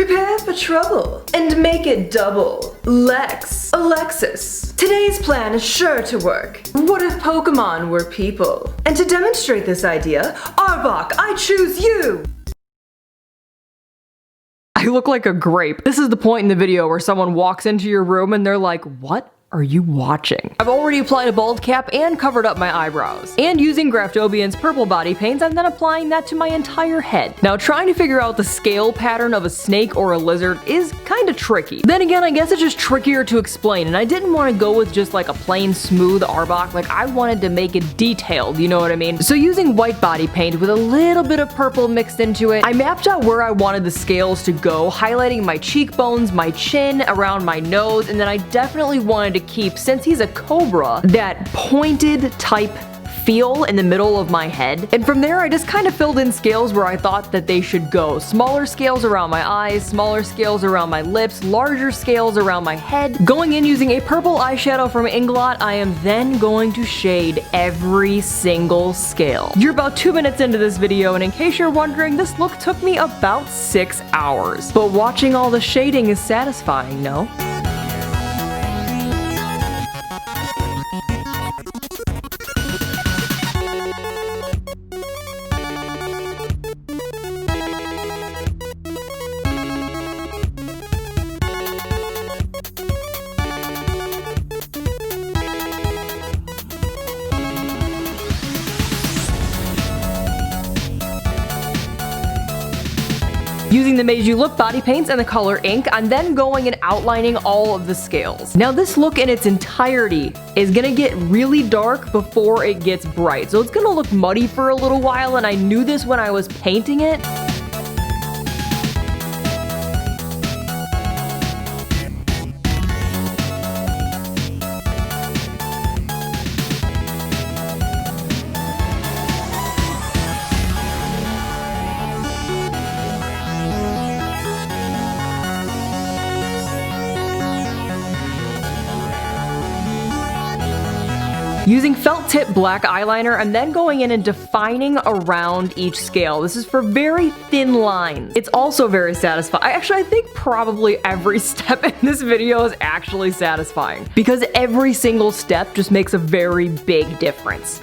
Prepare for trouble and make it double. Alexis. Today's plan is sure to work. What if Pokemon were people? And to demonstrate this idea, Arbok, I choose you! I look like a grape. This is the point in the video where someone walks into your room and they're like, what are you watching? I've already applied a bald cap and covered up my eyebrows. And using Graftobian's purple body paints, I'm then applying that to my entire head. Now, trying to figure out the scale pattern of a snake or a lizard is kinda tricky. Then again, I guess it's just trickier to explain, and I didn't want to go with just like a plain smooth Arbok. Like, I wanted to make it detailed, you know what I mean? So using white body paint with a little bit of purple mixed into it, I mapped out where I wanted the scales to go, highlighting my cheekbones, my chin, around my nose, and then I definitely wanted to keep, since he's a cobra, that pointed type feel in the middle of my head. And from there, I just kind of filled in scales where I thought that they should go. Smaller scales around my eyes, smaller scales around my lips, larger scales around my head. Going in using a purple eyeshadow from Inglot, I am then going to shade every single scale. You're about 2 minutes into this video, and in case you're wondering, this look took me about 6 hours. But watching all the shading is satisfying, no? Using the Madeyewlook body paints and the color ink, I'm then going and outlining all of the scales. Now this look in its entirety is gonna get really dark before it gets bright. So it's gonna look muddy for a little while, and I knew this when I was painting it. Using felt tip black eyeliner, I'm then going in and defining around each scale. This is for very thin lines. It's also very satisfying. Actually, I think probably every step in this video is actually satisfying, because every single step just makes a very big difference.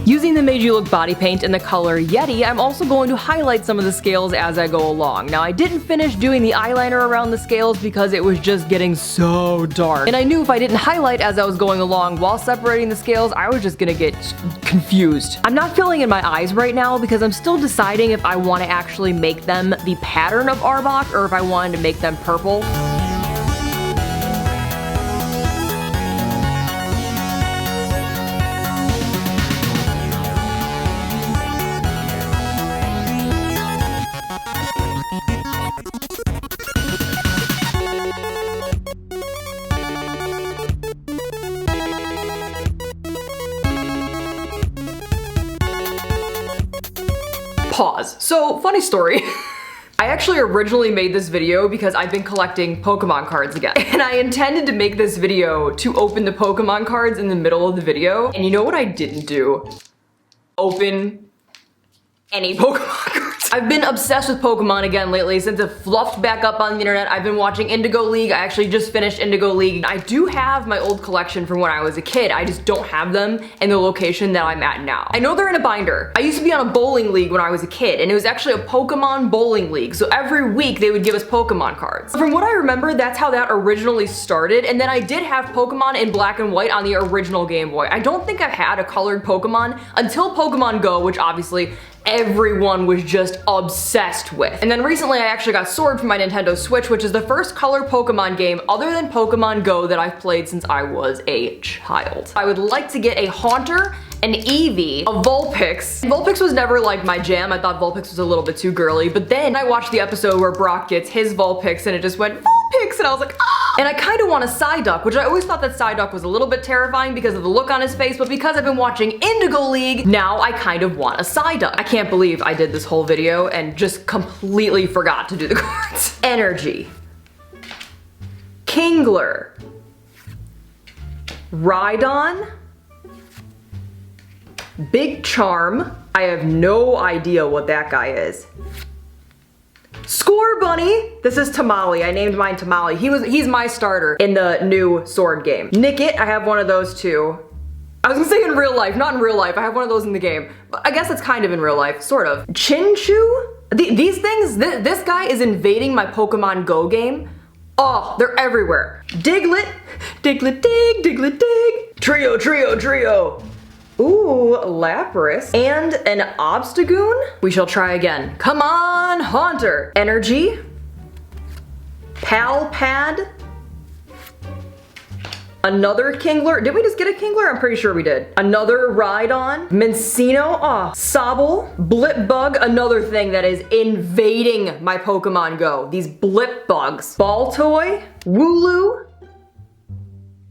Using the Madeyewlook body paint in the color Yeti, I'm also going to highlight some of the scales as I go along. Now, I didn't finish doing the eyeliner around the scales because it was just getting so dark. And I knew if I didn't highlight as I was going along while separating the scales, I was just gonna get confused. I'm not filling in my eyes right now because I'm still deciding if I want to actually make them the pattern of Arbok or if I wanted to make them purple. Pause. So, funny story. I actually originally made this video because I've been collecting Pokemon cards again. And I intended to make this video to open the Pokemon cards in the middle of the video. And you know what I didn't do? Open any Pokemon cards. I've been obsessed with Pokemon again lately since it fluffed back up on the internet. I've been watching Indigo League. I actually just finished Indigo League. I do have my old collection from when I was a kid. I just don't have them in the location that I'm at now. I know they're in a binder. I used to be on a bowling league when I was a kid, and it was actually a Pokemon bowling league. So every week they would give us Pokemon cards. From what I remember, that's how that originally started. And then I did have Pokemon in black and white on the original Game Boy. I don't think I've had a colored Pokemon until Pokemon Go, which obviously everyone was just obsessed with. And then recently I actually got Sword for my Nintendo Switch, which is the first color Pokemon game other than Pokemon Go that I've played since I was a child. I would like to get a Haunter, an Eevee, a Vulpix. Vulpix was never like my jam. I thought Vulpix was a little bit too girly, but then I watched the episode where Brock gets his Vulpix and it just went Vulpix, and I was like, ah! And I kind of want a Psyduck, which I always thought that Psyduck was a little bit terrifying because of the look on his face, but because I've been watching Indigo League, now I kind of want a Psyduck. I can't believe I did this whole video and just completely forgot to do the cards. Energy. Kingler, Rhydon, Big Charm. I have no idea what that guy is. Scorbunny. This is Tamale. I named mine Tamale. He's my starter in the new sword game. Nickit, I have one of those too. I was gonna say in real life, not in real life. I have one of those in the game. But I guess it's kind of in real life, sort of. Chinchou? These things, this guy is invading my Pokemon Go game. Oh, they're everywhere. Diglett, Diglett dig, Diglett dig. Trio, trio, trio. Ooh, Lapras. And an Obstagoon? We shall try again. Come on, Haunter. Energy. Palpad. Another Kingler. Did we just get a Kingler? I'm pretty sure we did. Another Rhydon. Mincino. Oh, Sobble. Blipbug. Another thing that is invading my Pokemon Go. These blip bugs. Baltoy. Wooloo.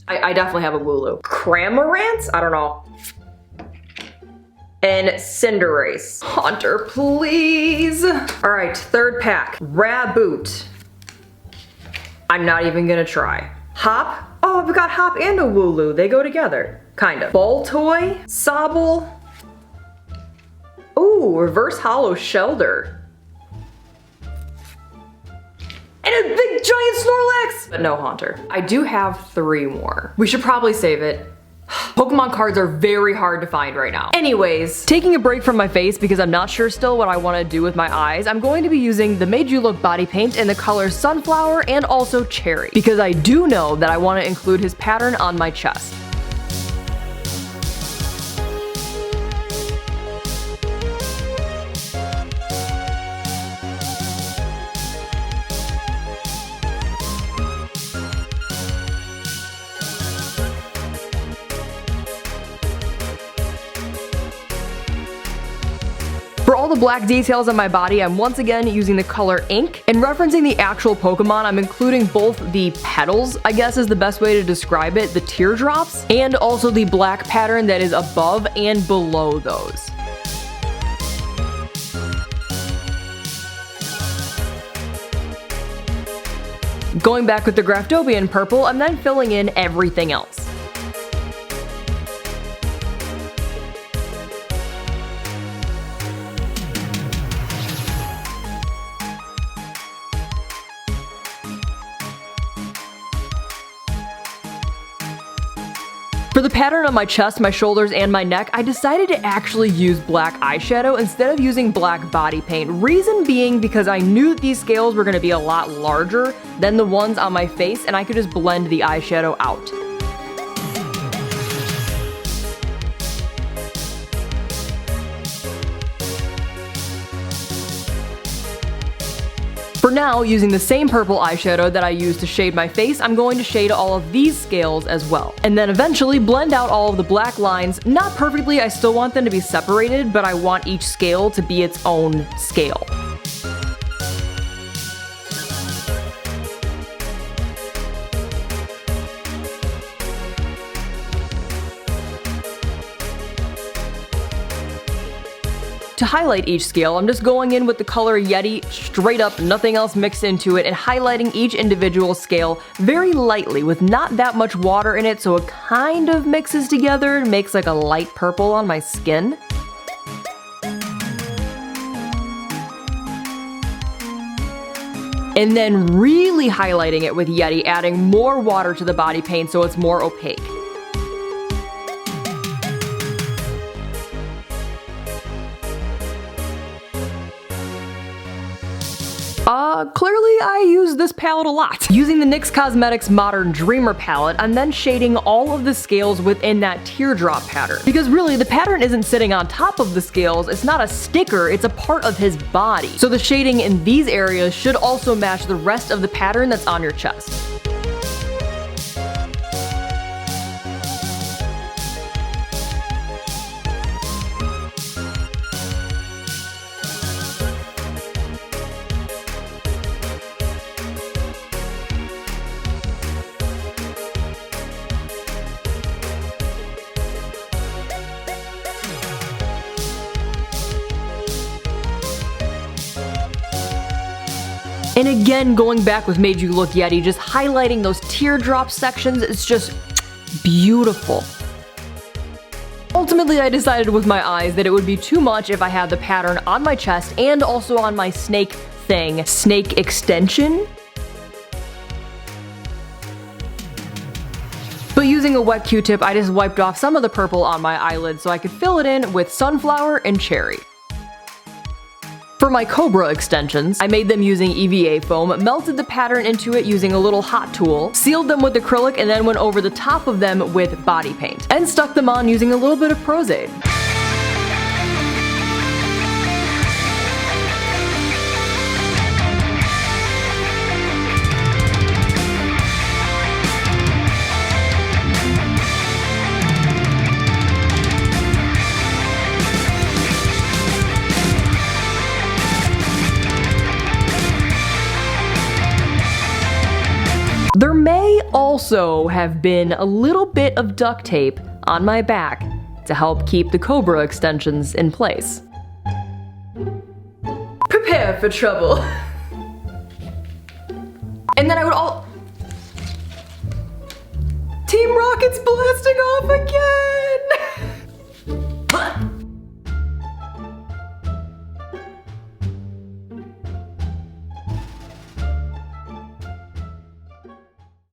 I definitely have a Wooloo. Cramorant? I don't know. And Cinderace. Haunter, please. All right, third pack. Raboot. I'm not even gonna try. Hop. Oh, we got Hop and a Wooloo. They go together, kind of. Baltoy. Sobble. Ooh, reverse hollow Shelder. And a big giant Snorlax! But no Haunter. I do have 3 more. We should probably save it. Pokemon cards are very hard to find right now. Anyways, taking a break from my face because I'm not sure still what I want to do with my eyes, I'm going to be using the Madeyewlook body paint in the colors Sunflower and also Cherry, because I do know that I want to include his pattern on my chest. For all the black details on my body, I'm once again using the color Ink, and referencing the actual Pokemon, I'm including both the petals, I guess is the best way to describe it, the teardrops, and also the black pattern that is above and below those. Going back with the Graftobian purple, I'm then filling in everything else. For the pattern on my chest, my shoulders, and my neck, I decided to actually use black eyeshadow instead of using black body paint. Reason being because I knew that these scales were going to be a lot larger than the ones on my face, and I could just blend the eyeshadow out. For now, using the same purple eyeshadow that I used to shade my face, I'm going to shade all of these scales as well. And then eventually blend out all of the black lines. Not perfectly, I still want them to be separated, but I want each scale to be its own scale. To highlight each scale, I'm just going in with the color Yeti, straight up, nothing else mixed into it, and highlighting each individual scale very lightly with not that much water in it, so it kind of mixes together and makes like a light purple on my skin. And then really highlighting it with Yeti, adding more water to the body paint so it's more opaque. Clearly I use this palette a lot. Using the NYX Cosmetics Modern Dreamer palette, I'm then shading all of the scales within that teardrop pattern. Because really, the pattern isn't sitting on top of the scales, it's not a sticker, it's a part of his body. So the shading in these areas should also match the rest of the pattern that's on your chest. And again, going back with Madeyewlook Yeti, just highlighting those teardrop sections, it's just beautiful. Ultimately, I decided with my eyes that it would be too much if I had the pattern on my chest and also on my snake thing. Snake extension? But using a wet Q-tip, I just wiped off some of the purple on my eyelid so I could fill it in with sunflower and cherry. For my cobra extensions, I made them using EVA foam, melted the pattern into it using a little hot tool, sealed them with acrylic, and then went over the top of them with body paint, and stuck them on using a little bit of Prozade. There may also have been a little bit of duct tape on my back to help keep the cobra extensions in place. Prepare for trouble. And then I would Team Rocket's blasting off again!